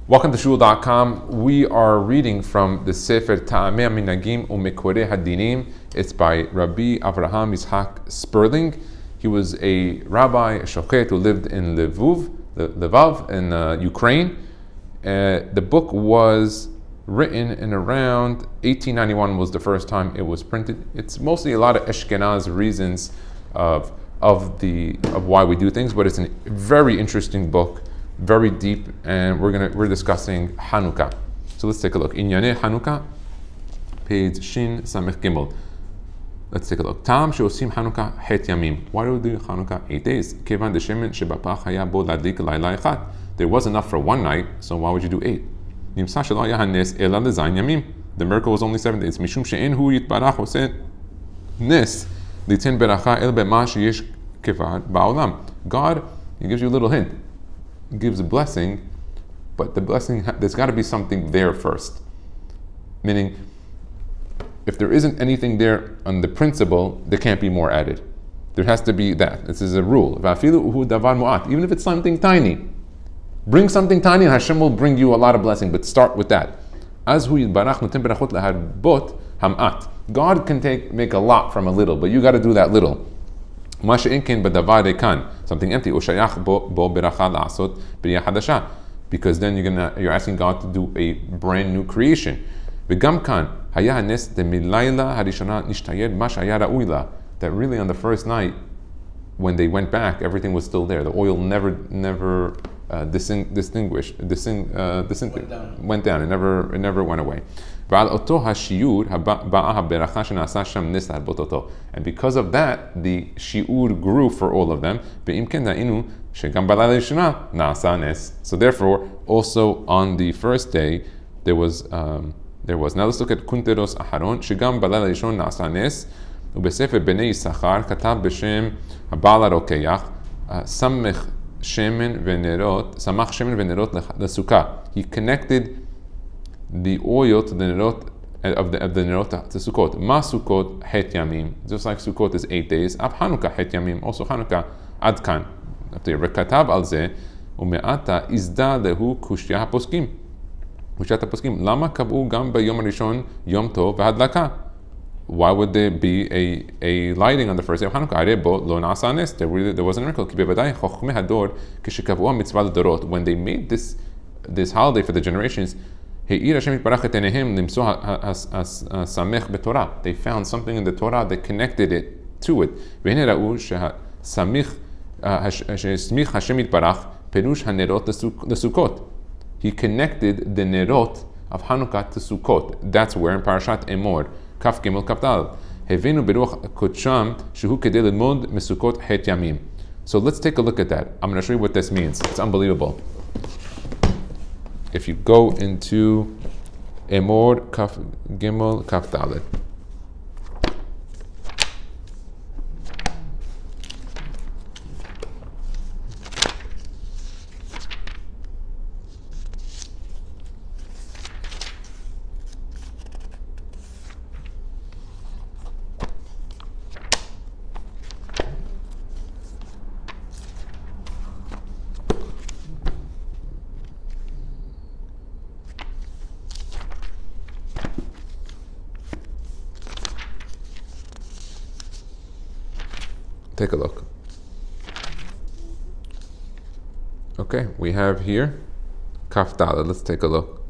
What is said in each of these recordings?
Welcome to shul.com. We are reading from the Sefer Taame, HaMinhagim u'Mekorei Hadinim. It's by Rabbi Avraham Yitzhak Sperling. He was a rabbi, a shochet, who lived in Lviv in Ukraine. The book was written in around 1891 was the first time it was printed. It's mostly a lot of Ashkenaz reasons of why we do things, but it's a very interesting book. Very deep, and we're discussing Hanukkah. So let's take a look. Inyane Hanukkah, page Shin Samech Gimel. Let's take a look. Taame she'osim Hanukkah het yamim. Why do we do Hanukkah 8 days? Kevan deshemen shebapach haya bo ladlik layla echad. There was enough for one night, so why would you do 8? Nimsa shelo haya hanes ela lezayin yamim. The miracle was only 7 days. Mishum she'en hu yitbarach oseh nes litin beracha el bema sheyesh kevad ba'olam. God, He gives you a little hint. Gives a blessing, but the blessing, there's got to be something there first. Meaning, if there isn't anything there on the principle, there can't be more added. There has to be that. This is a rule. Even if it's something tiny, bring something tiny and Hashem will bring you a lot of blessing, but start with that. God can make a lot from a little, but you got to do that little. Something empty. Because then you're asking God to do a brand new creation. That really on the first night, when they went back, everything was still there. The oil never went down. It never went away. And because of that, the shiur grew for all of them. So therefore, also on the first day, there was. Now let's look at Kunteros Aharon. Shigam balal rishon na'asa nes. Ubesefer bnei Yisachar katav b'shem habal harokeach samach shemen v'nerot lesukkah. He connected the oil to the nerot of the nerot to Sukkot. Ma Sukkot het yamim. Just like Sukkot is 8 days. Ab Hanukkah het yamim. Also Hanukkah ad kan. Rekatav al ze umeata izda lehu kushya poskim. Kushya poskim. Lama kabu gam b'yom harishon yom tov v'hadlaka. Why would there be a lighting on the first day of Hanukkah? There wasn't a miracle. When they made this holiday for the generations, they found something in the Torah that connected it to it. He connected the nerot of Hanukkah to Sukkot. That's where in Parashat Emor, Kaf Gimel Kaf Dal. So let's take a look at that. I'm going to show you what this means. It's unbelievable. If you go into Emor Kaf Gimel Kaf Dalet. Take a look. Okay, we have here Kaf Dalet. Let's take a look.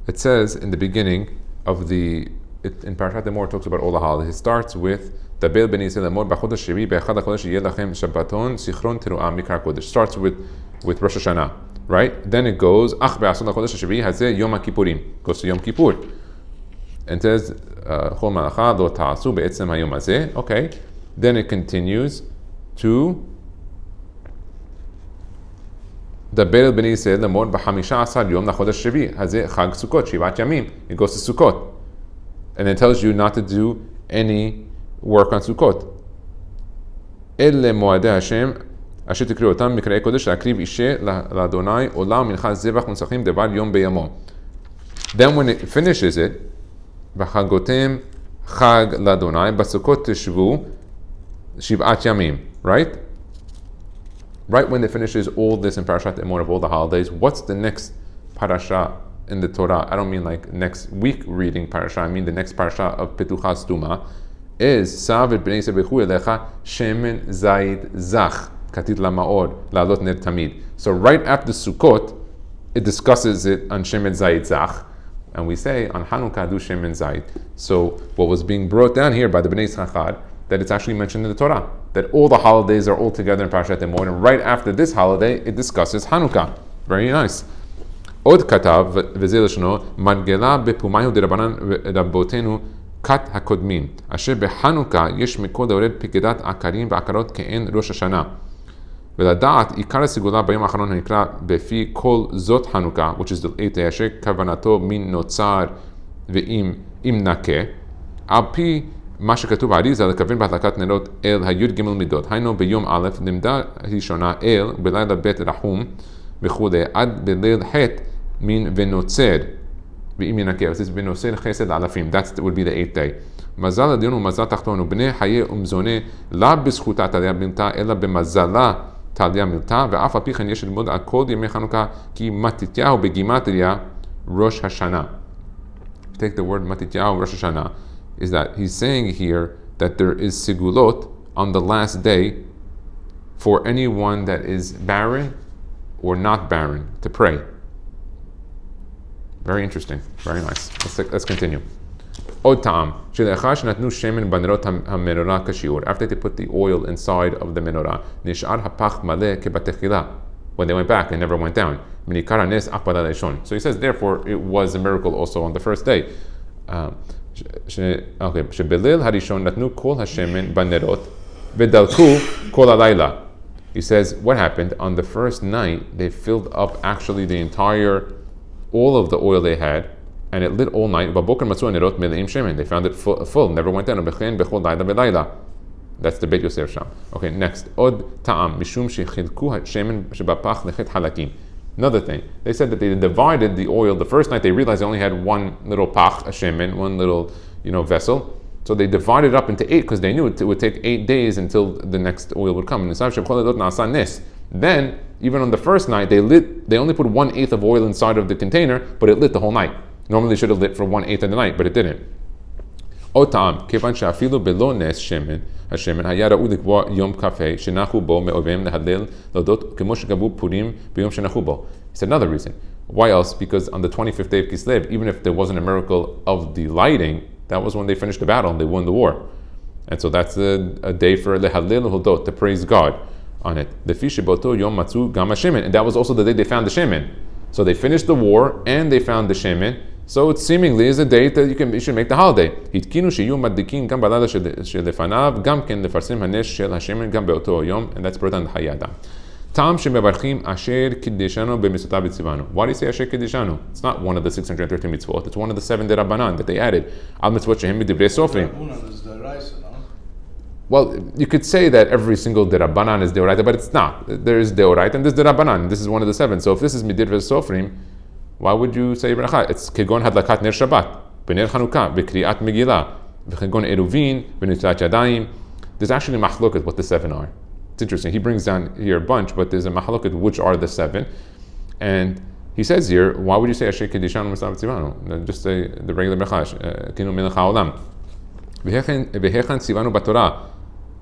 It says in the beginning of in Parashat Emor, it talks about all the holidays. It starts with Dabel ben Yisrael Emor b'chodesh Shvi b'echad hachodesh yeh lachem Shabbaton sichron teruah mikra kodesh. Starts with Rosh Hashanah, right? Then it goes Ach be'asod hachodesh Shvi hazeh Yom HaKippurim. Goes to Yom Kippur. And says, okay. Then it continues to the Be'el B'nai Yisrael Lamor b'Hamisha Asar Yom Lachodesh Shvi Hazeh Chag Sukkot Shivat Yamim. It goes to Sukkot, and it tells you not to do any work on Sukkot. Elle Moadei Hashem Asher Tikriu Otam Mikrei Kodesh Akriv Ishe LaAdonai Olam Mincha Zevach Musachim Devar Yom Beyamo. Then when it finishes it, V'chagotem Chag LaAdonai Basukot Tishvu Shiv'at Yamim, right? Right when it finishes all this in Parashat Emor of all the holidays, what's the next parasha in the Torah? I don't mean like next week reading parasha, I mean the next parasha of Petuchas Tuma is Sav et bnei sebechu elecha shemen zayit zach katit lamaor la'alot ner tamid. So right after Sukkot, it discusses it on shemen zayit zach, and we say on Hanukkah do shemen zayit. So what was being brought down here by the Bnei Yisachar, that it's actually mentioned in the Torah, that all the holidays are all together in Parashat Emor, and right after this holiday, it discusses Hanukkah. Very nice. Od katav v'zeh l'shno madgela bepumayu derabanan rabbotenu kat hakodmin asher beHanukkah yesh mikol deored pikedat akarim v'akarot ke'en Rosh Hashanah ולדעת עיקר הסגולה ביום האחרון הנקרא בפי כל זאת חנוכה, which is the 8th day, אשר כוונתו מן נוצר ואם נקה, על פי מה שכתוב באריזה לכוון בהדלקת נרות אל הי"ג מידות, היינו ביום א' לימדה ראשונה אל בלילה ב' רחום וכו' עד בליל ח' מן ונוצר ואם ינקה, this is ונוצר חסד אלפים, that would be the 8th day. מזל עליון ומזל תחתון ובני חיי ומזונה לא בזכותה תליה מילתה אלא במזלה תליה מילתה, ואף על פי כן יש ללמוד על כל ימי חנוכה כי מתתיהו בגימטריה ראש השנה. Take the word מתתיהו ראש השנה is that he's saying here that there is sigulot on the last day for anyone that is barren or not barren to pray. Very interesting, very nice. Let's continue. Od ta'am, shelecha shenatnu shemen banerot hamenorah kashiur. After they put the oil inside of the menorah, nishar hapach maleh kebatechila. When they went back, it never went down. Minikar hanes ach b'leil rishon. So he says, therefore, it was a miracle also on the first day. Shebelil harishon natnu kol hashemen banerot v'dalku kol halayla. He says, what happened? On the first night, they filled up actually the entire, all of the oil they had, and it lit all night. They found it full, never went down. That's the Beit Yosef Sham. Okay, next. Od ta'am mishum shechilku shemen shebapach lechet halakim. Another thing, they said that they divided the oil. The first night they realized they only had one little pach, a shemen, one little vessel. So they divided it up into 8 because they knew it would take 8 days until the next oil would come. Then, even on the first night, they only put 1/8 of oil inside of the container, but it lit the whole night. Normally they should have lit for 1/8 of the night, but it didn't. Otam, kevan she'afilu belo nes shemen, hashemen haya ra'u likva yom kafeh shenachu bo me'ovim lehadlel lodot kemo shegabu purim b'yom shenachu bo. It's another reason. Why else? Because on the 25th day of Kislev, even if there wasn't a miracle of the lighting, that was when they finished the battle and they won the war. And so that's a day for lehadlel lodot, to praise God on it. The fish boto yom matzu gam hashemen, and that was also the day they found the shemen. So they finished the war and they found the shemen. So it seemingly is a date that you should make the holiday. התקינו שיהיו מדליקים גם בלילה שלפניו, גם כן לפרסם הנס של השמן גם באותו היום, and that's brought on חיי אדם. טעם שמברכים אשר קידשנו במצוותיו וציוונו. Why do you say אשר קידשנו? It's not one of the 613 mitzvot. It's one of the 7 דרבנן that they added. על מצוות שהם מדברי סופרים. Well, you could say that every single derabanan is deoraita, but it's not. There is deoraita and there's derabanan. This is one of the 7. So if this is midivre sofrim, why would you say bracha? It's kegon hadlakat ner Shabbat, b'ner Chanukah, b'kriyat Megillah, v'kegon eruvin, b'nitlat yadayim. There's actually a mahloket what the 7 are. It's interesting. He brings down here a bunch, but there's a mahloket which are the 7. And he says here, why would you say asher kedishanu misav tzivanu? Just say the regular bracha, kinu melech haolam. V'hechan tzivanu b'torah.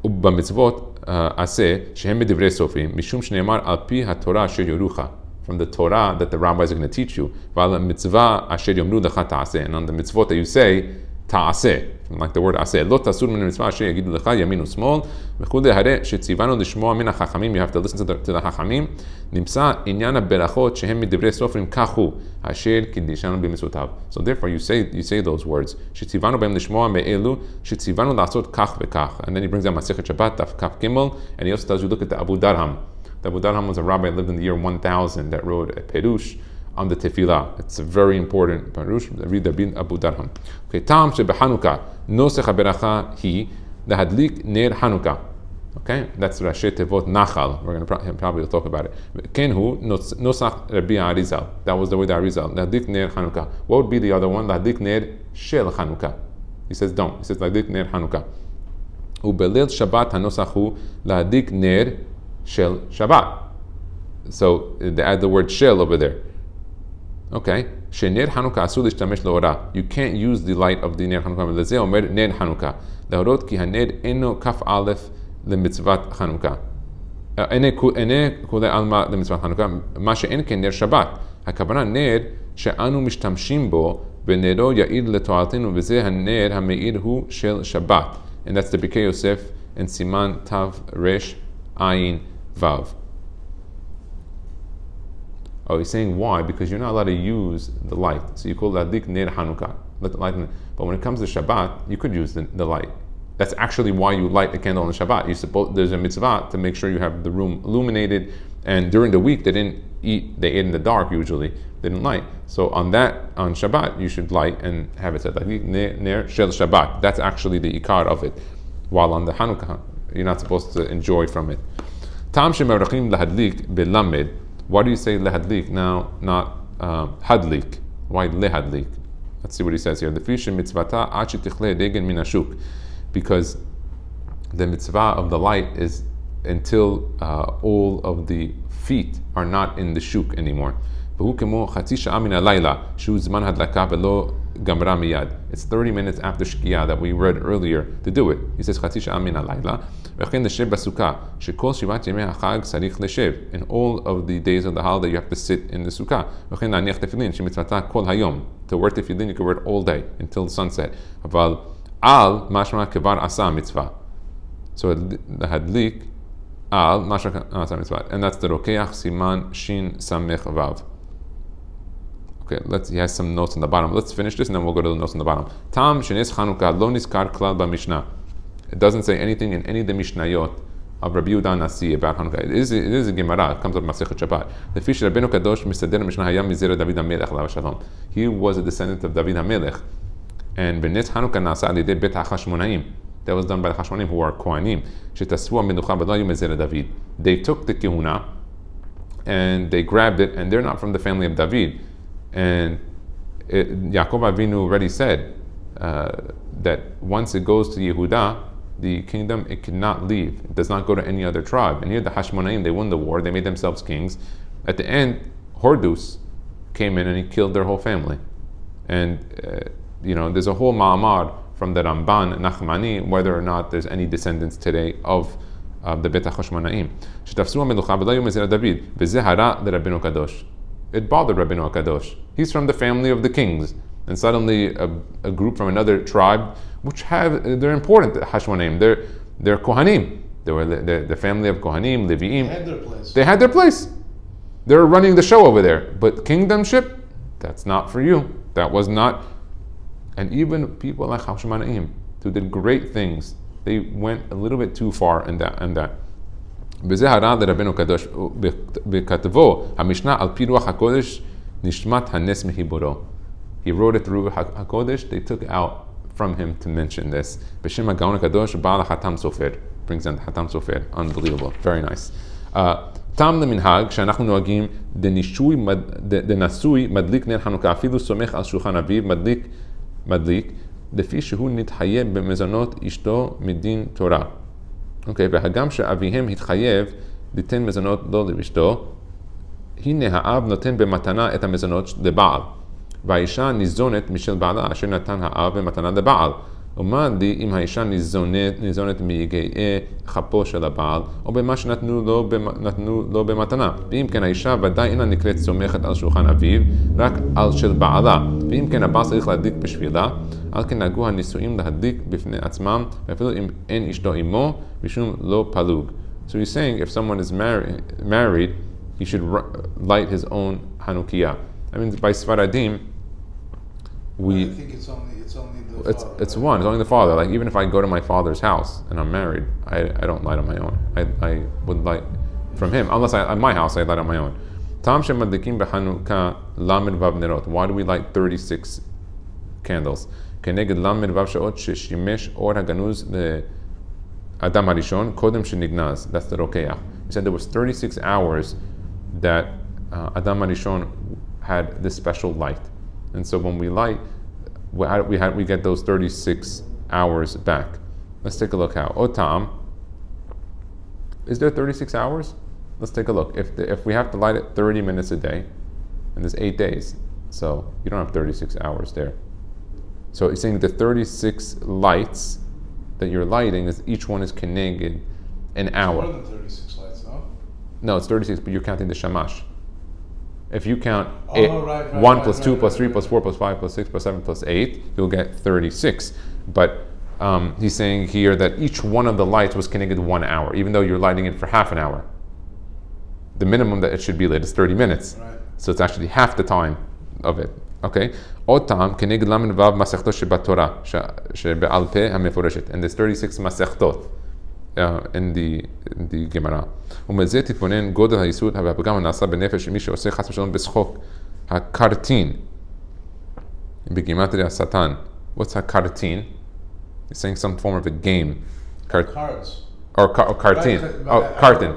ובמצוות עשה שהם מדברי סופרים משום שנאמר על פי התורה אשר יורוך, from the Torah that the rabbis are going to teach you, ועל המצווה אשר יאמרו לך תעשה, and on the mitzvot that you say תעשה, like the word עשה, לא תסור מן המצווה אשר יגידו לך ימין ושמאל וכו', הרי שציוונו לשמוע מן החכמים, you have to listen to the החכמים, נמצא עניין הברכות שהם מדברי סופרים כך הוא אשר קידשנו במצוותיו. So therefore you say those words, שציוונו בהם לשמוע מאלו שציוונו לעשות כך וכך. And then he brings down מסכת שבת דף כף ג', and he also tells you look at the Abu Darham. The Abu Darham was a rabbi that lived in the year 1000 that wrote a perush on the tefillah. It's a very important perush. Read the Abu Darham. Okay, Tam shebeChanukkah nosech haberacha hi lahadlik ner Hanukkah. Okay, that's Rashi Tevot Nachal. We're going to probably talk about it. Kenhu nosach Rabbi Arizal. That was the way the Arizal. Lahadlik ner Hanukkah. What would be the other one? Lahadlik ner shel Hanukkah. He says don't. He says lahadlik ner Hanukkah. Ubelil Shabbat hanosach hu lahadlik ner shel Shabbat. So they add the word shel over there. Okay. Shener Hanukkah asul ishtamesh leora. You can't use the light of the ner Hanukkah. Lezeh omer ner Hanukkah. Leorot ki haner eno kaf aleph lemitzvat Hanukkah. ene kule alma lemitzvat Hanukkah. Ma she'en ken ner Shabbat. הכוונה נר שאנו משתמשים בו ונרו יאיר לתועלתנו וזה הנר המאיר הוא של שבת. And that's the Bikei Yosef in Siman Tav Resh Ayin Vav. Oh, he's saying why? Because you're not allowed to use the light. So you call Ladlik Ner Hanukkah. Let the light in. But when it comes to Shabbat, you could use the light. That's actually why you light the candle on Shabbat. There's a mitzvah to make sure you have the room illuminated. And during the week, they ate in the dark usually. They didn't light. So on Shabbat, you should light and have it said like Ner Shel Shabbat. That's actually the ikar of it. While on the Hanukkah, you're not supposed to enjoy from it. Taam shemerachim lahadlik belamed. Why do you say lehadlik now, not hadlik? Why lehadlik? Let's see what he says here. The fish mitzvata achi tichle degen min hashuk. Because the mitzvah of the light is until all of the feet are not in the shuk anymore. It's 30 minutes after Shkia that we read earlier to do it. He says in all of the days of the holiday you have to sit in the sukkah. To wear tefillin you can wear it all day until the sunset. Al mashma kevar asa mitzvah. So the hadlik al mashma asa mitzvah, and that's the rokeach siman shin samech vav. Okay, he has some notes on the bottom. Let's finish this and then we'll go to the notes on the bottom. Tam shenes Hanukkah lo niskar klal b'mishnah. It doesn't say anything in any of the mishnayot of Rabbi Yehuda Nasi about Hanukkah. It is a Gemara. It comes up Masechet Shabbat. The fish Rabbeinu Kadosh misader mishnah hayam mizera David HaMelech alav shalom. He was a descendant of David HaMelech. And Benes Hanukkah nasa alidei bet HaChashmonaim. That was done by the Chashmonaim who are Kohanim. Shetasvu menucha v'lo hayu mezera David. They took the kehuna and they grabbed it, and they're not from the family of David. And Yaakov Avinu already said that once it goes to Yehuda, the kingdom, it cannot leave. It does not go to any other tribe. And here the Hashmonaim, they won the war. They made themselves kings. At the end, Hordus came in and he killed their whole family. And there's a whole ma'amar from the Ramban Nachmani whether or not there's any descendants today of the Bet HaChashmonaim. It bothered Rabbeinu HaKadosh. He's from the family of the kings, and suddenly a group from another tribe, they're important. Hashmonaim, they're Kohanim. They were the family of Kohanim, Leviim. They had their place. They're running the show over there. But kingdomship, that's not for you. That was not. And even people like Hashmonaim, who did great things, they went a little bit too far in that. וזה הרע לרבנו קדוש, בכתבו, המשנה על פי רוח הקודש, נשמת הנס מחיבורו. He wrote it through HaKodesh, they took out from him to mention this. בשם הגאון הקדוש, בעל החתם סופר. Brings in חתם סופר. Unbelievable. Very nice. טעם למנהג, שאנחנו נוהגים, דנשוי מדליק נר חנוכה, אפילו סומך על שולחן אביו, מדליק, לפי שהוא נתחייב במזונות אשתו מדין תורה. אוקיי, והגם שאביהם התחייב ליתן מזונות לא לאשתו, הנה האב נותן במתנה את המזונות לבעל, והאישה ניזונת משל בעלה אשר נתן האב במתנה לבעל. ומה לי אם האישה ניזונת מיגעי חפו של הבעל, או במה שנתנו לו במתנה. ואם כן האישה ודאי אינה נקראת סומכת על שולחן אביו, רק על של בעלה. ואם כן הבעל צריך להדליק בשבילה, על כן נהגו הנישואים להדליק בפני עצמם, ואפילו אם אין אשתו עמו, משום לא פלוג. So he's saying if someone is married, he should light his own Hanukkah. I mean, by Sfaradim, I think it's only it's one. It's only the father. Like even if I go to my father's house and I'm married, I don't light on my own. I would light from him. Unless at my house I light on my own. Tam shemadlikim b'Hanukkah lamed vav nerot. Why do we light 36 candles? Keneged lamed vav sheot sheshimesh or haganuz le'adam harishon kodem shenignaz. That's the rokeach. He said there was 36 hours that Adam harishon had this special light. And so when we light, we get those 36 hours back. Let's take a look how. Otam, Is there 36 hours? Let's take a look. If we have to light it 30 minutes a day, and there's 8 days, so you don't have 36 hours there. So he's saying the 36 lights that you're lighting is each one is keneged an hour. More than 36 lights, no? No, it's 36, but you're counting the shamash. If you count 1 plus 2 plus 3 plus 4 plus 5 plus 6 plus 7 plus 8, you'll get 36. But he's saying here that each one of the lights was connected 1 hour, even though you're lighting it for half an hour. The minimum that it should be lit is 30 minutes. Right. So it's actually half the time of it. Okay? עוד טעם כנגד ל' ו' מסכתות שבתורה שבעל פה המפורשת. And there's 36 מסכתות in the Gemara. ומזה תתבונן גודל היסוד והפגם הנעשה בנפש של מי שעושה חס ושלום בשחוק הקרטין בגימטריה השטן. What's הקרטין? He's saying some form of a game. Cards. Or cartoon. Carton.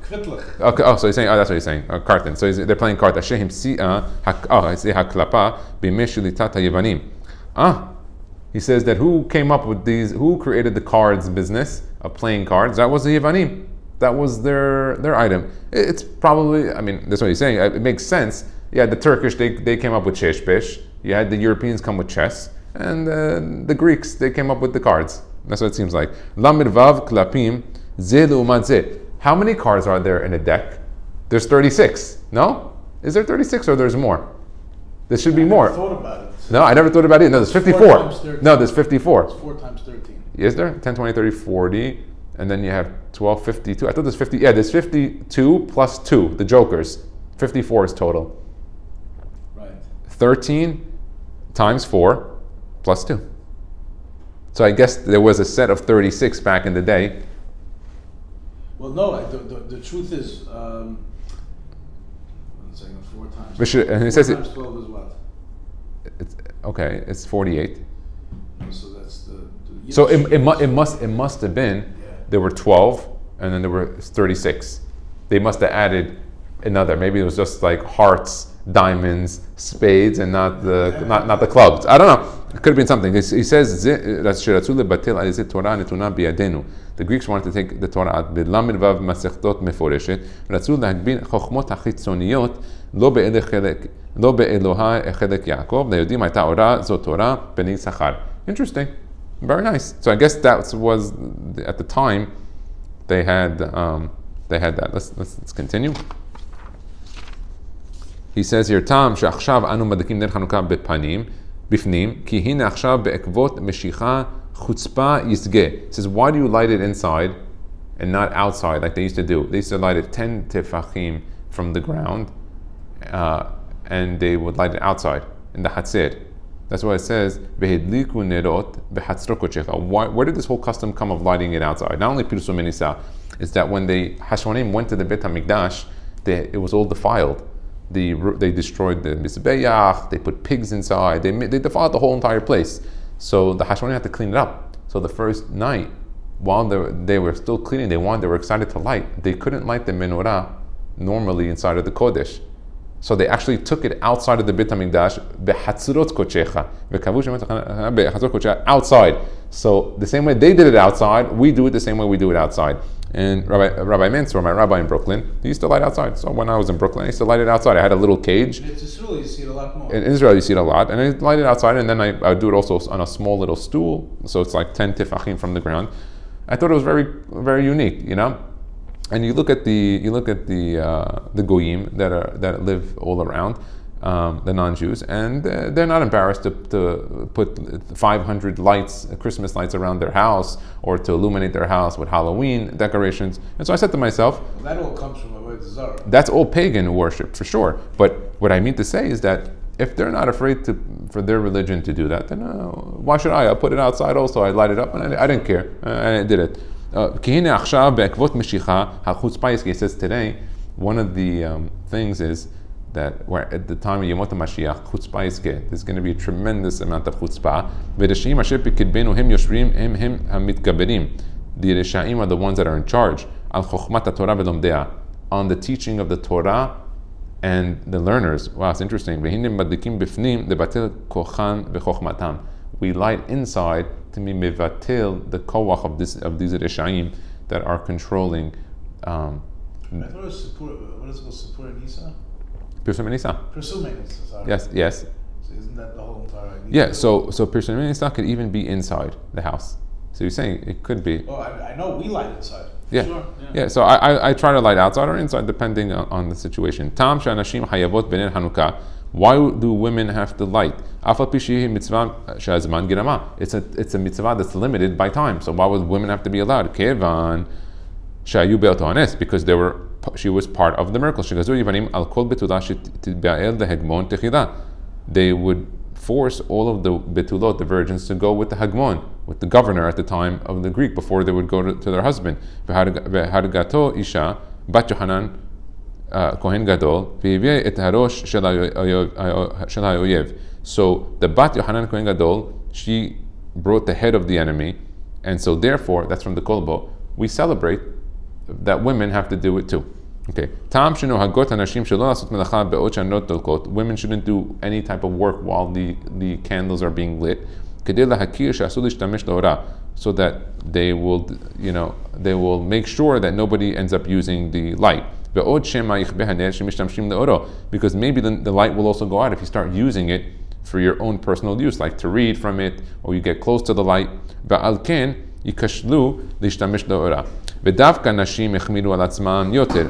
Okay. Oh, so he's saying. Oh, that's what he's saying. Carton. So they're playing cards. Ashehim si'a. I say haklapa b'meshilitat hayevanim. He says that who came up with these? Who created the cards business of playing cards? That was the Yevanim. That was their item. It's probably. I mean, that's what he's saying. It makes sense. Yeah, the Turkish they came up with sheshbesh. You had the Europeans come with chess, and the Greeks they came up with the cards. That's what it seems like. Lamid vav klapim ze l'umat ze. How many cards are there in a deck? There's 36. No? Is there 36 or there's more? There should be more. I never thought about it. No, I never thought about it. No, there's 54. No, there's 54. It's 4 times 13. Is there? 10, 20, 30, 40. And then you have 12, 52. I thought there's 50. Yeah, there's 52 plus 2, the jokers. 54 is total. Right. 13 times 4 plus 2. So I guess there was a set of 36 back in the day. Well, no, the truth is, one second, 4 times. And he 4 says times 12 is what? It's 48. So that's the So it must have been, there were 12 and then there were 36. They must have added another. Maybe it was just like hearts, diamonds, spades, and not the clubs. I don't know. It could have been something. He says the Greeks wanted to take the Torah out. בלמד ו' מסכתות מפורשת, רצו להגביל חוכמות החיצוניות לא באלוהי חלק יעקב, ליהודים הייתה אורה, זו תורה, בני שכר. Interesting. Very nice. So I guess that was at the time they had that. Let's continue. He says here, טעם שעכשיו אנו מדליקים נר חנוכה בפנים, כי הנה עכשיו בעקבות משיכה chutzpah yisgeh. It says, why do you light it inside and not outside like they used to do? They used to light it 10 tefachim from the ground, and they would light it outside in the hatzir. That's why it says, vehedliku nerot behatzro kochecha. Where did this whole custom come of lighting it outside? Not only piruso menisa, is that when the Hashmonaim went to the Bet HaMikdash, it was all defiled. They destroyed the mizbeach, they put pigs inside, they defiled the whole entire place. So the Hashmonaim had to clean it up. So the first night, while they were still cleaning, they were excited to light. They couldn't light the menorah normally inside of the Kodesh. So they actually took it outside of the Bet HaMikdash, outside. So the same way they did it outside, we do it the same way we do it outside. And Rabbi Mansour, my rabbi in Brooklyn, he used to light outside. So when I was in Brooklyn, I used to light it outside. I had a little cage. In Israel, you see it a lot more. In Israel, you see it a lot. And I light it outside, and then I would do it also on a small little stool. So it's like 10 tifachim from the ground. I thought it was very, very unique, you know. And you look at the goyim that live all around, the non-Jews, and they're not embarrassed to put 500 lights, Christmas lights around their house, or to illuminate their house with Halloween decorations. And so I said to myself, well, that all comes from Avodah Zarah. That's all pagan worship for sure. But what I mean to say is that if they're not afraid for their religion to do that, then why should I? I'll put it outside also. I light it up, and I didn't care. I did it. He says today, one of the things is that where at the time of Yemot HaMashiach, chutzpah yizgeh, there's going to be a tremendous amount of chutzpah. The Reshaim are the ones that are in charge on the teaching of the Torah and the learners. Wow, it's interesting. We light inside to be mevatel the koach of these Reshaim, that are controlling. I thought it was support. What is it called? Support Nisa? Pirsum Nisa. Pursuing Nisa. Sorry. Yes. So isn't that the whole entire idea? Yeah. So Pirsum Nisa could even be inside the house. So you're saying it could be. Oh, I know we light inside. Yeah. Sure. Yeah. So I try to light outside or inside depending on the situation. Tam she'anashim hayavot b'nei Hanukkah. Why do women have to light? It's a mitzvah that's limited by time. So why would women have to be allowed? Because she was part of the miracle. They would force all of the betulot, the virgins, to go with the hagmon, with the governor at the time of the Greek, before they would go to their husband. Isha bat Yohanan Kohen Gadol, so the Bat Yohanan Kohen Gadol, she brought the head of the enemy, and so therefore, that's from the Kolbo, we celebrate that women have to do it too. Okay. Women shouldn't do any type of work while the candles are being lit, so that they will make sure that nobody ends up using the light. Because maybe the light will also go out if you start using it for your own personal use, like to read from it, or you get close to the light.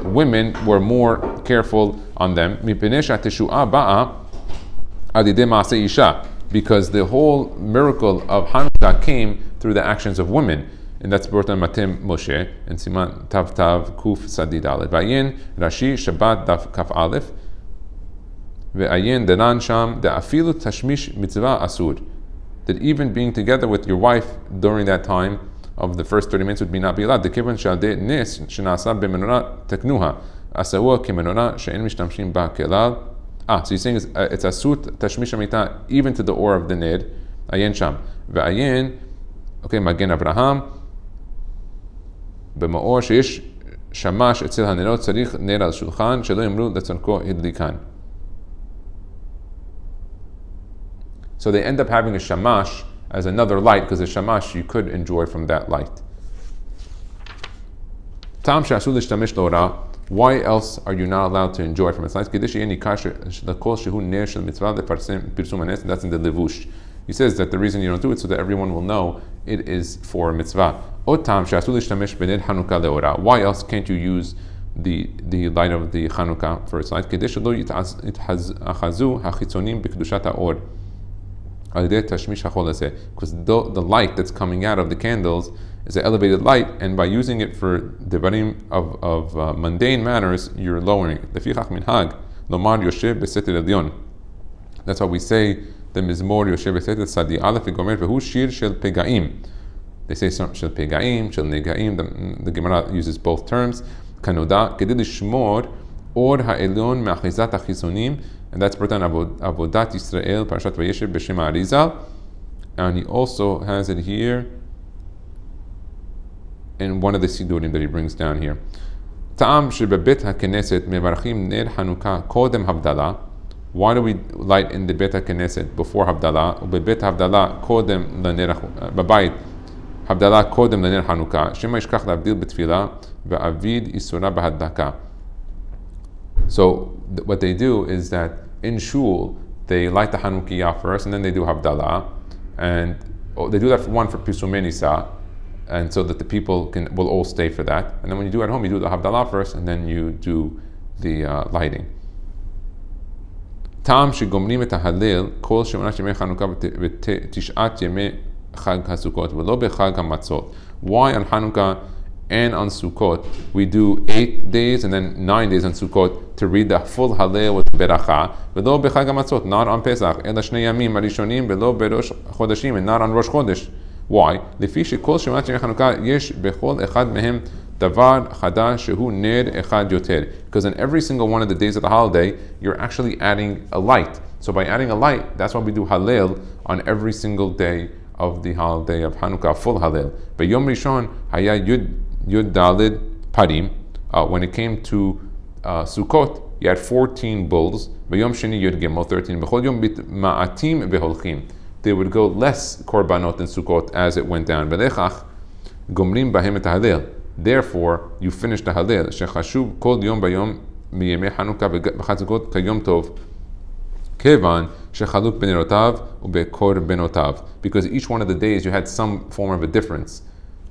Women were more careful on them, because the whole miracle of Hanukkah came through the actions of women. And that's brought on Matem Moshe and Siman Tav Tav Kuf Sadi Dalet. Vayin Rashi Shabbat Daf Kaf Aleph. Ve'ayin Denan Sham De'afilu Tashmish Mitzvah Asur. That even being together with your wife during that time of the first 30 minutes would not be allowed. Dekivan Shaldeh Nes Shenasa B'Menorah Teknuha Asawa Kemenorah She'en Mishtamshim Ba Kelal. So he's saying it's Asut Tashmish Amita even to the or of the Ned. Ayin Sham. Ve'ayin, okay, Magen Abraham. במאור שיש שמש אצל הנרות צריך נר על שולחן שלא יאמרו לצורכו הדליקן. So they end up having a shamash as another light, because the shamash you could enjoy from that light. Tam she'asu l'shtamesh l'ora. Why else are you not allowed to enjoy from its light? K'dei she'yeh nikar l'kol shehu ner shel mitzvah leparsem pirsum hanes. That's in the levush. He says that the reason you don't do it so that everyone will know it is for mitzvah. Why else can't you use the light of the Hanukkah for its light? Because the light that's coming out of the candles is an elevated light, and by using it for devarim of mundane matters, you're lowering it. That's why we say the Mizmor Yoshev Besetet Sadi Aleph Gomer Vehu Shir Shel Pegaim. They say Shel Pegaim, Shel Negaim. The Gemara uses both terms. Kanoda Kedei Lishmor Or Ha'elyon Me'achizat HaChizonim, and that's brought down Avodat Yisrael Parashat Vayeshev B'Shem Arizal, and he also has it here in one of the Sidurim that he brings down here. Ta'am Shebebet HaKeneset Mevarachim Ner Hanukkah Kodem Havdalah. Why do we light in the Bet HaKnesset before Havdalah? Ubebet Havdalah Kodem Laner Babayit Havdalah Kodem Laner Hanukkah. Shema Yishkach Lavdil B'Tfilah Ve'avid Isura B'Hadaka. So what they do is that in shul they light the Hanukkah first, and then they do Havdalah, and they do that for Pirsumei Nisa, and so that the people will all stay for that. And then when you do at home, you do the Havdalah first, and then you do the lighting. Tam shegomrim et ha'halel kol shemonat yemei Chanukah v'tishat yemei Chag HaSukkot v'lo b'Chag HaMatzot. Why on Hanukkah and on Sukkot we do 8 days and then 9 days on Sukkot to read the full Hallel with Beracha, v'lo b'Chag HaMatzot, not on Pesach, ela shnei yamim harishonim v'lo b'Rosh Chodeshim, and not on Rosh Chodesh. Why? Lefi shekol shemonat yemei Chanukah yesh bechol echad mehem davar chadash shehu ner echad yoter. Because in every single one of the days of the holiday, you're actually adding a light. So by adding a light, that's why we do Hallel on every single day of the holiday of Hanukkah, full Hallel. But Yom Rishon haya yud dalid parim. When it came to Sukkot, you had 14 bulls. But Yom Sheni yud gimel 13. B'chol yom ma'atim beholchim. They would go less korbanot in Sukkot as it went down. Belechach gomrim bahem et Hallel. Therefore, you finish the Halel. Shechashuv kol yom bayom miyemei Hanukkah b'chatzukot kayom tov. Kevan shechaluk b'nerotav u'bekor benotav. Because each one of the days you had some form of a difference.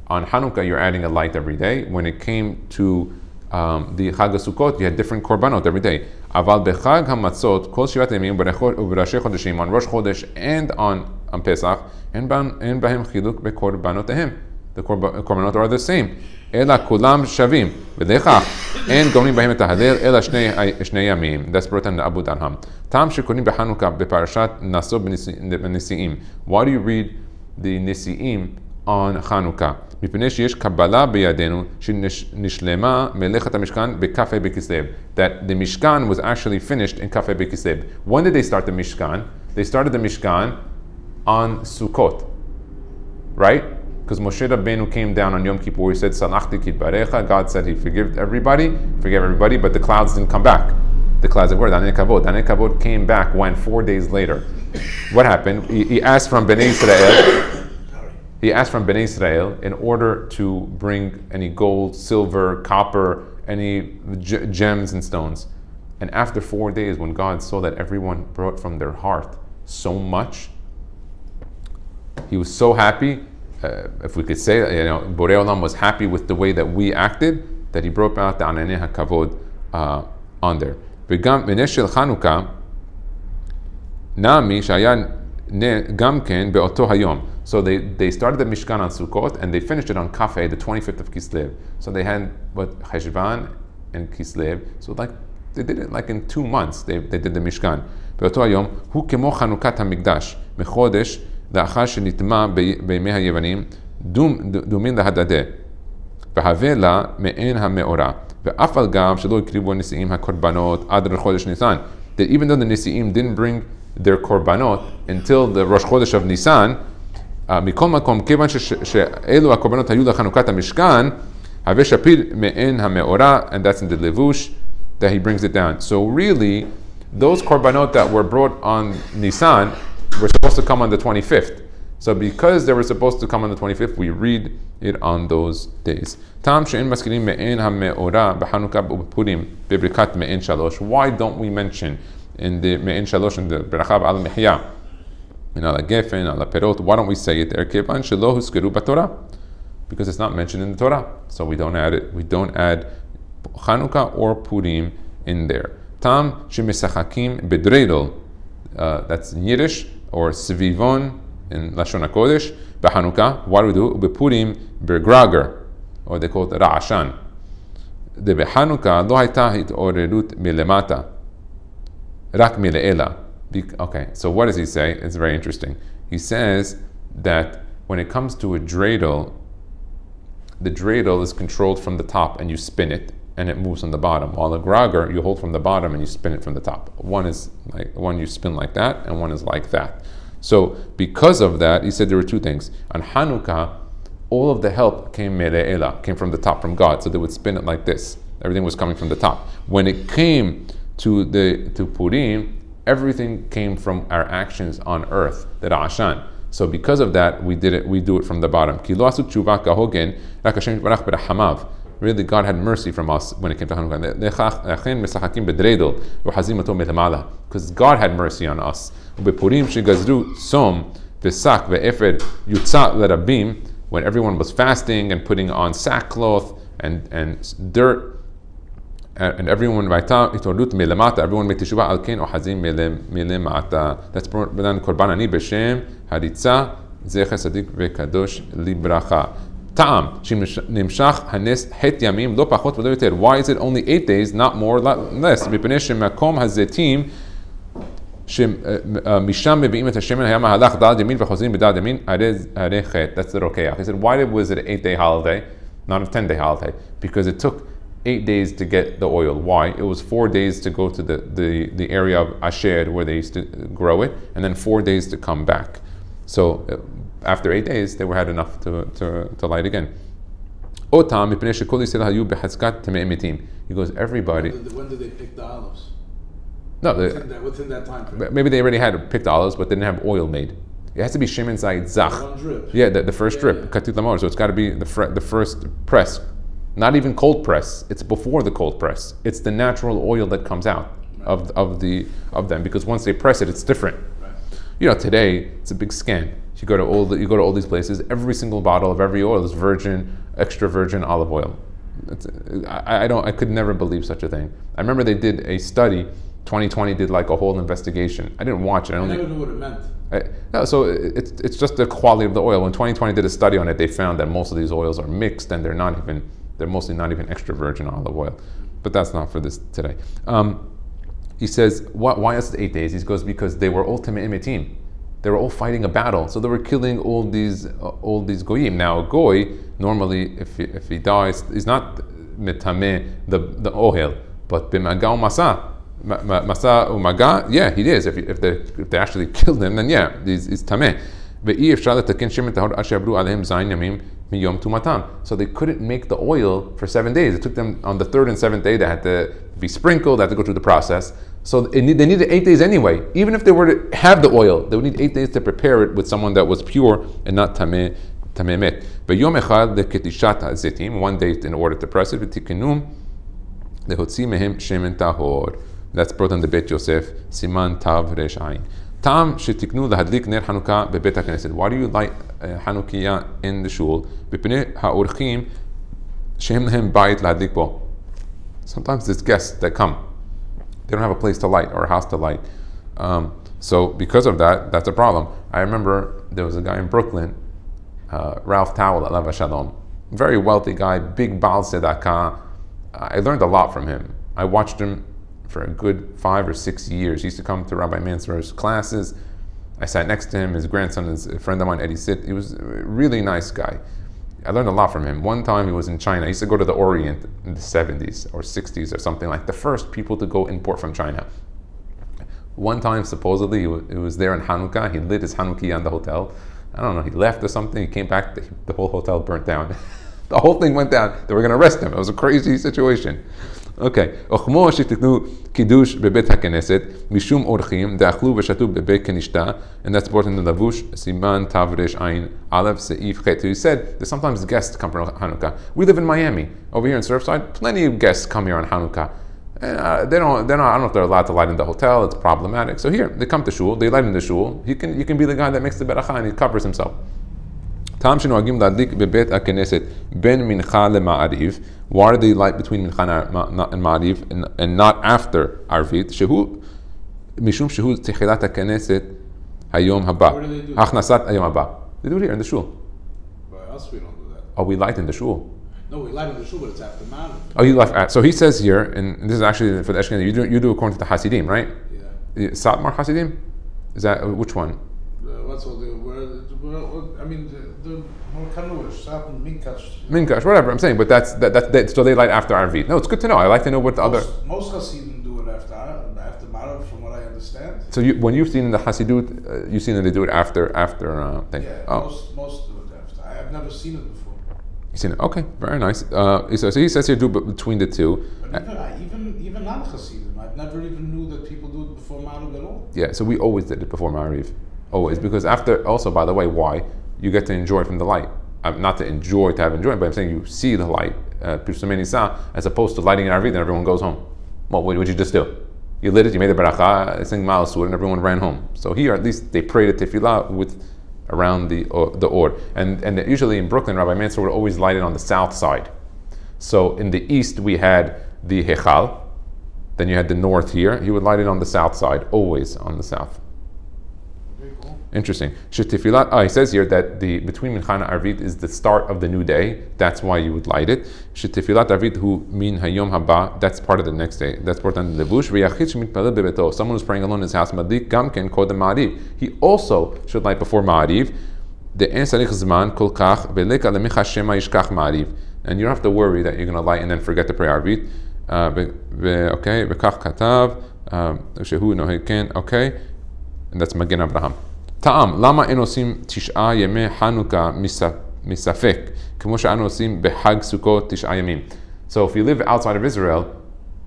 On Hanukkah, you're adding a light every day. When it came to the Chag HaSukkot, you had different korbanot every day. Aval bechag hamatzot kol shivat yamim u'b'rashei chodeshim, on Rosh Chodesh and on Pesach, and bahem chiluk bekorbanotehim. The korbanot are the same. Ela kulam shavim v'lechach and gomrim bahem et hahalel ela shnei yamim. That's brought in the Abu Darham. Tam shekonim beChanukkah beparashat naso b'nisiim. Why do you read the nisiim on Hanukkah? מפני שיש קבלה בידינו שנשלמה מלאכת המשכן בכ"ה בכסלו. That the Mishkan was actually finished in כ"ה בכסלו. When did they start the Mishkan? They started the Mishkan on Sukkot, right? Because Moshe Rabbeinu came down on Yom Kippur. He said, "Salachti kitbarecha." God said He forgave everybody, but the clouds didn't come back. The clouds of word, Danei Kavod. Danei Kavod came back when 4 days later. What happened? He asked from Bnei Israel. He asked from Bnei Israel in order to bring any gold, silver, copper, any gems and stones. And after 4 days, when God saw that everyone brought from their heart so much, He was so happy. If we could say, Borei Olam was happy with the way that we acted, that He brought out the Ananei HaKavod on there. וגם מנשל חנוכה, נעמי שהיה גם כן באותו היום. So they started the Mishkan on Sukkot and they finished it on Kafeh, the 25th of Kislev. So they had Cheshvan and Kislev. So like they did it like in 2 months. They did the Mishkan. באותו היום הוא כמו חנוכת המקדש מחודש לאחר שנטמע בימי היוונים דומין להדדה והווה לה מעין המאורע ואף על גב שלא הקריבו הנשיאים הקורבנות עד חודש ניסן. That even though the Nisi'im didn't bring their korbanot until the Rosh Chodesh of Nisan, מכל מקום, כיוון שאלו הקורבנות היו לחנוכת המשכן, הווה שפיל מעין המאורע, and that's in the Levush, that he brings it down. So really, those korbanot that were brought on Nisan were supposed to come on the 25th. So because they were supposed to come on the 25th, we read it on those days. טעם שאין מזכירים מעין המאורע בחנוכה ובפורים בברכת מעין שלוש. Why don't we mention in the מעין שלוש, in the ברכה ועל מחיה, and על הגפן, על הפירות, why don't we say it there? כיוון שלא הוזכרו בתורה. Because it's not mentioned in the Torah. So we don't add it. We don't add Hanukkah or Purim in there. טעם שמשחקים בדרדל, that's in Yiddish, or סביבון in Lashon HaKodesh, בHanukkah, what do we do? ובפורים בגרגר, or they call it רעשן. ובחנוכה לא הייתה התעוררות מלמטה, רק מלעילה. Okay, so what does he say? It's very interesting. He says that when it comes to a dreidel, the dreidel is controlled from the top and you spin it and it moves on the bottom. While the grager, you hold from the bottom and you spin it from the top. One is like one you spin like that and one is like that. So because of that, he said there were two things. On Hanukkah, all of the help came from the top, from God. So they would spin it like this. Everything was coming from the top. When it came to Purim, everything came from our actions on earth, the Ra'ashan. So because of that, we do it from the bottom. Really, God had mercy from us when it came to Hanukkah. Because God had mercy on us. When everyone was fasting and putting on sackcloth and dirt, and everyone made teshuvah al ken ohazim milemata. That's b'dan korban ani b'shem haritza zecher sadik v'kadosh libracha. Taam nimshach hanes het yamim lo pachot v'lo yoter. Why is it only 8 days, not more, less? Mipnei shemakom hazetim misham mevi'im et hashemen hayam halach dal yamin v'chozim b'dal yamin harei chet. That's the rokeach. He said, why was it an 8-day holiday, not a 10-day holiday? Because it took 8 days to get the oil. Why? It was 4 days to go to the area of Asher where they used to grow it, and then 4 days to come back. So after 8 days, they had enough to light again. He goes, everybody. When did they pick the olives? No, within that time frame. Maybe they already had picked olives, but they didn't have oil made. It has to be Shemen Zayit Zach. One drip. Yeah, the first drip, Katut Lamor. So it's got to be the first press. Not even cold press. It's before the cold press. It's the natural oil that comes out of them, because once they press it, it's different. Today it's a big scam. You go to all these places. Every single bottle of every oil is virgin, extra virgin olive oil. I could never believe such a thing. I remember they did a study. 2020 did like a whole investigation. I didn't watch it. I never knew what it meant. No, so it's just the quality of the oil. When 2020 did a study on it, they found that most of these oils are mixed, and they're mostly not even extra virgin olive oil. But that's not for this today. He says, why is it 8 days? He goes, because they were all Tameim. They were all fighting a battle, so they were killing all these goyim. Now a goy, normally if he dies, he's not mitameh the ohel, but b'maga u'masa. Masa u'maga, yeah, he is. If they actually killed him, then yeah, he's tameh. So they couldn't make the oil for 7 days. It took them on the third and seventh day. They had to be sprinkled. They had to go through the process. So they needed 8 days anyway. Even if they were to have the oil, they would need 8 days to prepare it with someone that was pure and not tameh met. One day in order to press it. That's brought in the Beit Yosef, Siman Tav Resh Ayin. Tam shetiknu lahadlik ner Hanukkah bebet haKnesset. Why do you light Hanukkah in the shul? B'pnei ha'orchim shehem lehem bayit lahadlik bo. Sometimes there's guests that come. They don't have a place to light or a house to light. So because of that, that's a problem. I remember there was a guy in Brooklyn, Ralph Towel, alav shalom, very wealthy guy, big Baal Tzedakah. I learned a lot from him. I watched him for a good 5 or 6 years. He used to come to Rabbi Mansur's classes. I sat next to him. His grandson is a friend of mine, Eddie Sit. He was a really nice guy. I learned a lot from him. One time he was in China. He used to go to the Orient in the 70s or 60s or something, like the first people to go import from China. One time, supposedly, he was there on Hanukkah. He lit his Hanukkah on the hotel. I don't know, he left or something. He came back, the whole hotel burnt down. The whole thing went down. They were going to arrest him. It was a crazy situation. Okay. וכמו שתתנו קידוש בבית הכנסת, משום אורחים, דאכלו ושתו בבית כנשתה, and that's brought in the Lavush, סימן תו רש עין, א' סעיף ח'. So he said, there's sometimes guests come for Hanukkah. We live in Miami. Over here in Surfside, plenty of guests come here on Hanukkah. And I don't know if they're allowed to light in the hotel. It's problematic. So here, they come to shul, they light in the shul. You can be the guy that makes the beracha and he covers himself. Tam שנוהגים להדליק בבית הכנסת בין מנחה למעריב. Why do they light between mincha and ma'ariv and not after arvit? שהוא משום שהוא תחילת הכנסת היום הבא. הכנסת היום הבא. They do it here in the shul. By us, we don't do that. Oh, we light in the shul. No, we light in the shul, but it's after Ma'ariv. Oh, you light. So he says here, and this is actually for the Ashkenazi. You do according to the Hasidim, right? Yeah. Satmar Hasidim. Is that which one? What's all the I mean the Kanuish, Satan, Minkash, whatever I'm saying, but that's so they light after Arvit. No, it's good to know. I like to know what the other. Most Hasidim do it after Ma'ariv, from what I understand. So when you've seen in the Hasidut, you've seen that they do it after thing. Yeah, most do it after. I have never seen it before. You've seen it? Okay, very nice. So he says here do between the two. But even non-Hasidim, I've never even knew that people do it before Ma'ariv at all. Yeah, so we always did it before Ma'ariv. Always, because after, also by the way, why? You get to enjoy from the light. Not to enjoy, to have enjoyment, but I'm saying you see the light, as opposed to lighting an Arvit and everyone goes home. Well, what did you just do? You lit it, you made the beracha, sang Ma'al Sur, and everyone ran home. So here, at least they prayed a tefillah with around the or. And usually in Brooklyn, Rabbi Mansour would always light it on the south side. So in the east, we had the Hechal, then you had the north here. He would light it on the south side, always on the south. Interesting. He says here that the between Mincha and Arvit is the start of the new day. That's why you would light it. Shetifilat Arvit hu min hayom haba. That's part of the next day. That's part of the levush. V'yachid shemitpalel bebeto. Someone who's praying alone in his house. Madlik gamken kodem ma'ariv. He also should light before ma'ariv. De'en sarich zman kol kach ve'leka lemicha shema yishkach ma'ariv. And you don't have to worry that you're going to light and then forget to pray Arvit. Okay. V'kach katav. Shehu noheken. Okay. And that's Magen Abraham. Taam, lama en osim tish'a yemei Hanukkah misafek, k'mo she'anu osim behag Sukkot tish'a yemim. So if you live outside of Israel,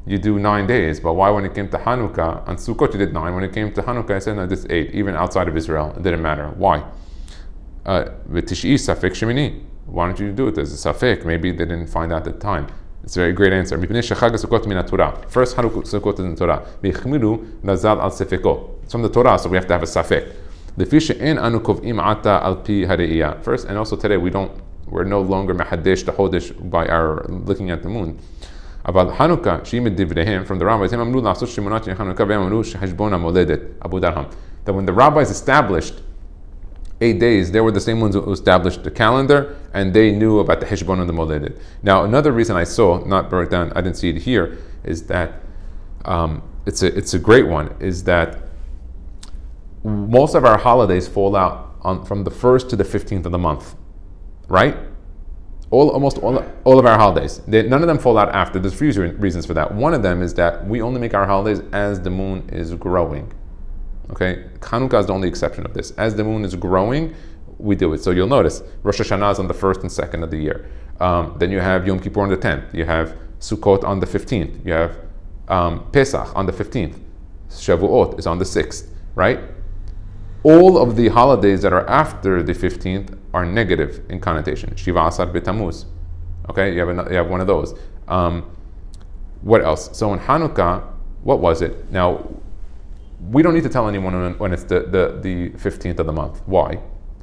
you do 9 days. But why when it came to Hanukkah, on Sukkot you did 9. When it came to Hanukkah, I said no, this 8. Even outside of Israel, it didn't matter. Why? V'tish'i safek shemini. Why don't you do it? There's a safek. Maybe they didn't find out at the time. It's a very great answer. First, Hanukkah Sukkot is in Torah. It's from the Torah, so we have to have a safek. First, and also today we're no longer mahadesh the chodesh by our looking at the moon. About Hanukkah, from the rabbis, that when the rabbis established 8 days, they were the same ones who established the calendar, and they knew about the Heshbon and the Moledet. Now, another reason I saw, not brought down, I didn't see it here, is that it's a great one, is that most of our holidays fall out from the 1st to the 15th of the month, right? Almost all of our holidays. None of them fall out after. There's a few reasons for that. One of them is that we only make our holidays as the moon is growing. Okay, Hanukkah is the only exception of this. As the moon is growing, we do it. So you'll notice Rosh Hashanah is on the 1st and 2nd of the year. Then you have Yom Kippur on the 10th. You have Sukkot on the 15th. You have Pesach on the 15th. Shavuot is on the 6th, right? All of the holidays that are after the 15th are negative in connotation. Shiva Asar B'Tammuz. Okay, you have one of those. What else? So in Hanukkah, what was it? Now, we don't need to tell anyone when it's the 15th of the month. Why?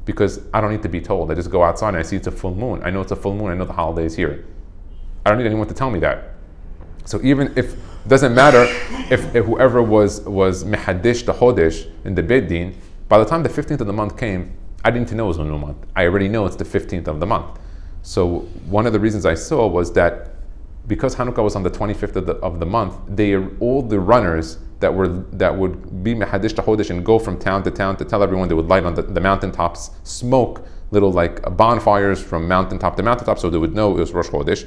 Because I don't need to be told. I just go outside and I see it's a full moon. I know it's a full moon. I know the holiday is here. I don't need anyone to tell me that. So even if it doesn't matter if whoever was mehadish the chodesh in the Beit Din, by the time the 15th of the month came, I didn't know it was a new month. I already know it's the 15th of the month. So one of the reasons I saw was that because Hanukkah was on the 25th of the month, all the runners that would be mehadish the chodesh and go from town to town to tell everyone, they would light on the mountaintops, smoke little like bonfires from mountaintop to mountaintop, so they would know it was Rosh Chodesh.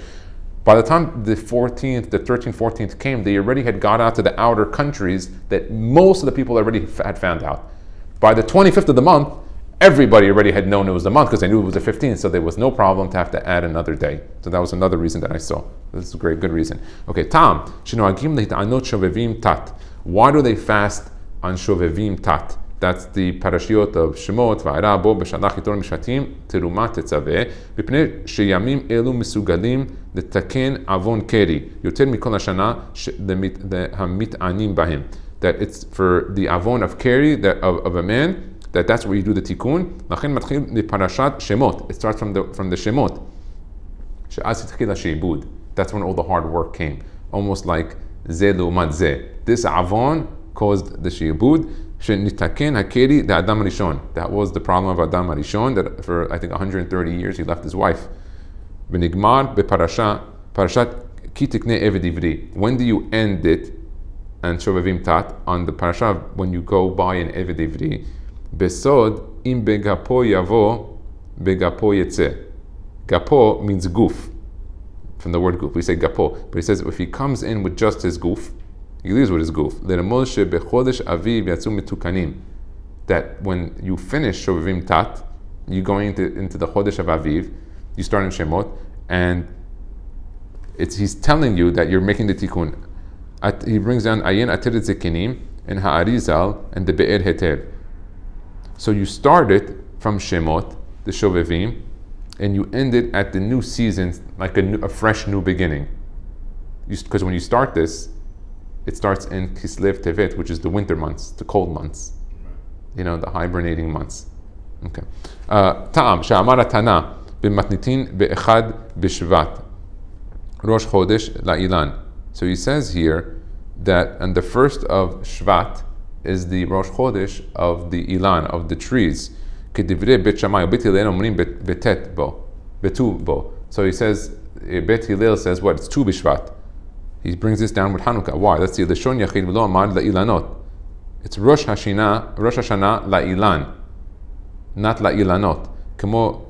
By the time the 14th, the 13th, 14th came, they already had got out to the outer countries that most of the people already had found out. By the 25th of the month, everybody already had known it was the month because they knew it was the 15th, so there was no problem to have to add another day. So that was another reason that I saw. This is a good reason. Okay, Taame, Shenohagim lehitanot shovevim tat. Why do they fast on shovevim tat? That's the parashiot of Shemot, Va'era, Bo, B'shalach, Yitor, Mishpatim, Teruma, Tetzaveh, B'pnei sheyamim elu misugalim letaken avon keri, yoter mikol hashana hamit'anim bahim. That it's for the avon of keri, of a man, that's where you do the tikkun. Lachin matchil the parashat Shemot. It starts from the Shemot. She'az hitchila sheibud. That's when all the hard work came. Almost like zeh l'umat zeh. This avon caused the sheibud. She'nitaken hakeri the Adam Rishon. That was the problem of Adam Rishon. That for I think 130 years he left his wife. V'nigmar beparashat ki tiknei eved ivri. When do you end it? And shovevim tat on the parasha when you go buy an eved ivri. Besod im begapo yavo begapo yetze. Gapo means goof, from the word goof. We say gapo, but he says if he comes in with just his goof, he leaves with his goof. That when you finish shovevim tat, you're going into the chodesh of Aviv. You start in Shemot, and he's telling you that you're making the tikkun. He brings down ayin atiret zekinim and ha'arizal and the be'er heter. So you start it from Shemot, the Shovevim, and you end it at the new season, like a fresh new beginning. Because when you start this, it starts in Kislev Tevet, which is the winter months, the cold months, the hibernating months. Okay. Taam she'amar Tana b'matnitin be'echad b'shvat Rosh Chodesh la'ilan. So he says here that on the 1st of Shvat is the Rosh Chodesh of the Ilan, of the trees. So he says, Bet Hillel says what? It's Tu B'Shvat. He brings this down with Hanukkah. Why? Let's see. Leshon Yachid v'lo amar la'ilanot. It's Rosh Hashanah la'ilan, not la'ilanot. Kemo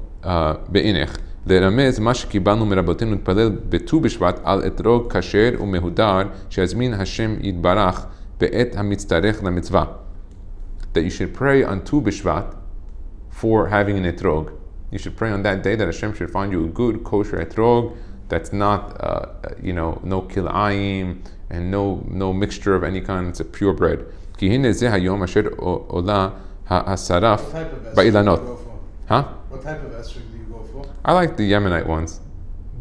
be'inech. לרמז מה שקיבלנו מרבותינו להתפלל בט"ו בשבט על אתרוג כשר ומהודר שיזמין השם יתברך בעת המצטרך למצווה. That you should pray on Tu B'Shvat for having an etrog. You should pray on that day that Hashem should find you a good kosher etrog that's not, no kil'ayim and no mixture of any kind. It's a pure bread. כי הנה זה היום אשר עולה השרף באילנות. Huh? What type of esrog do you go for? I like the Yemenite ones.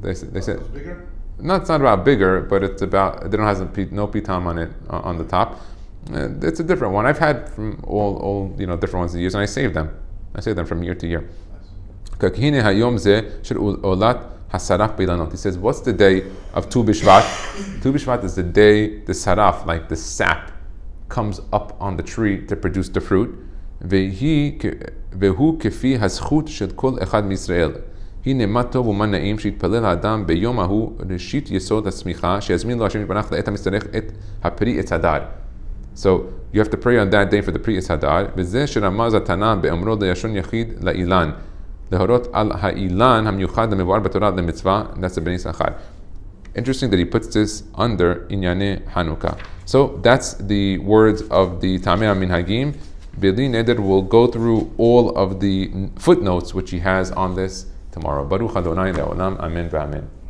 They said It's bigger? no, it's not about bigger, but it's about they don't have no pitam on it on the top. It's a different one. I've had from all different ones to use, and I save them. I save them from year to year. He says, what's the day of Tu B'Shvat? Tu B'Shvat is the day the saraf, like the sap, comes up on the tree to produce the fruit. והוא כפי הזכות של כל אחד מישראל. הנה מה טוב ומה נעים שיתפלל האדם ביום ההוא ראשית יסוד הצמיחה שיזמין לו השם יתברך לעת המשתרך את הפרי עץ הדר. So you have to pray on that day for the פרי עץ הדר, וזה שרמז התנא באמרו ללשון יחיד לאילן, להורות על האילן המיוחד המבואר בתורה למצווה, that's the בני יששכר. Interesting that he puts this under ענייני Hanukkah. So that's the words of the Taame HaMinhagim. Bili Neder will go through all of the footnotes which he has on this tomorrow. Baruch Adonai Le'olam. Amen v'amen.